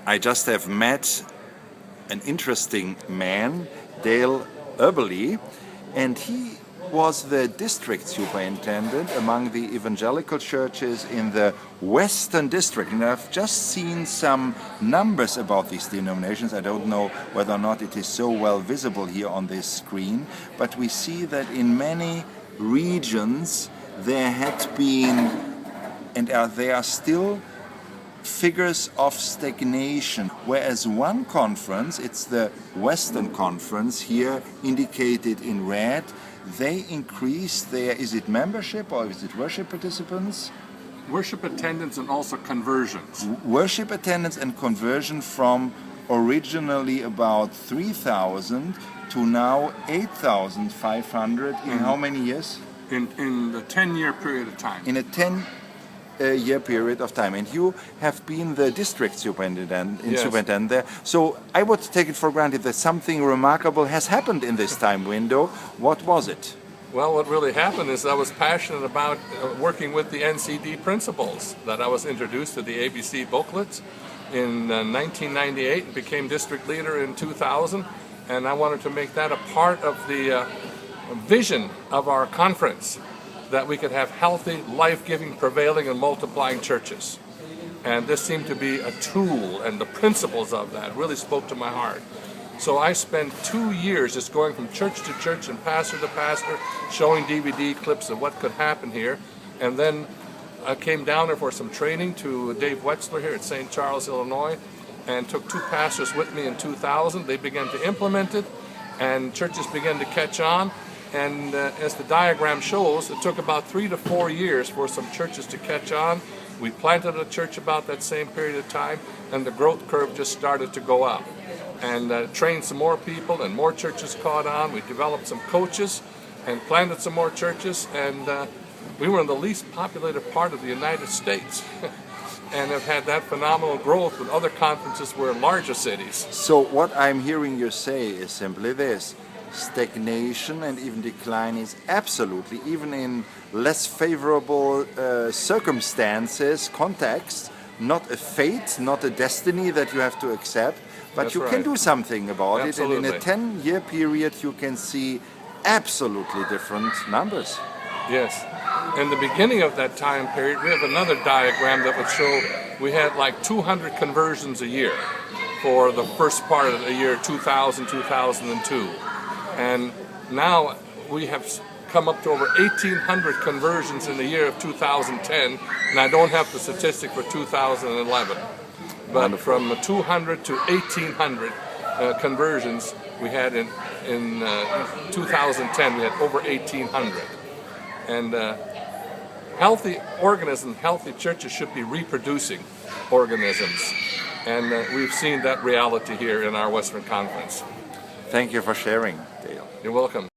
I just have met an interesting man, Dale Erbele, and he was the district superintendent among the evangelical churches in the Western District. And I've just seen some numbers about these denominations. I don't know whether or not it is so well visible here on this screen, but we see that in many regions there had been, and there are still, figures of stagnation, whereas one conference, it's the Western Conference here indicated in red, they increased their, is it membership or is it worship participants? Worship attendance and also conversions. Worship attendance and conversion from originally about 3,000 to now 8,500 in how many years? In the 10-year period of time. In a 10-year period of time. And you have been the district superintendent, Yes. superintendent there. So I would take it for granted that something remarkable has happened in this time window. What was it? Well, what really happened is I was passionate about working with the NCD principles, that I was introduced to the ABC booklets in 1998 and became district leader in 2000, and I wanted to make that a part of the vision of our conference, that we could have healthy, life-giving, prevailing, and multiplying churches. And this seemed to be a tool, and the principles of that really spoke to my heart. So I spent 2 years just going from church to church and pastor to pastor, showing DVD clips of what could happen here. And then I came down there for some training to Dave Wetzler here at St. Charles, Illinois, and took 2 pastors with me in 2000. They began to implement it, and churches began to catch on. And as the diagram shows, it took about 3 to 4 years for some churches to catch on. We planted a church about that same period of time, and the growth curve just started to go up. And trained some more people, and more churches caught on. We developed some coaches and planted some more churches, and we were in the least populated part of the United States. And have had that phenomenal growth when other conferences were in larger cities. So what I'm hearing you say is simply this: stagnation and even decline is absolutely, even in less favorable circumstances, contexts, not a fate, not a destiny that you have to accept, but That's you right. can do something about Absolutely. it. And in a 10-year period, you can see absolutely different numbers. Yes. In the beginning of that time period, we have another diagram that would show we had like 200 conversions a year for the first part of the year 2000, 2002. And now we have come up to over 1,800 conversions in the year of 2010, and I don't have the statistic for 2011. But Wonderful. from 200 to 1,800 conversions we had in 2010, we had over 1,800. And healthy organisms, healthy churches should be reproducing organisms. And we've seen that reality here in our Western Conference. Thank you for sharing, Dale. You're welcome.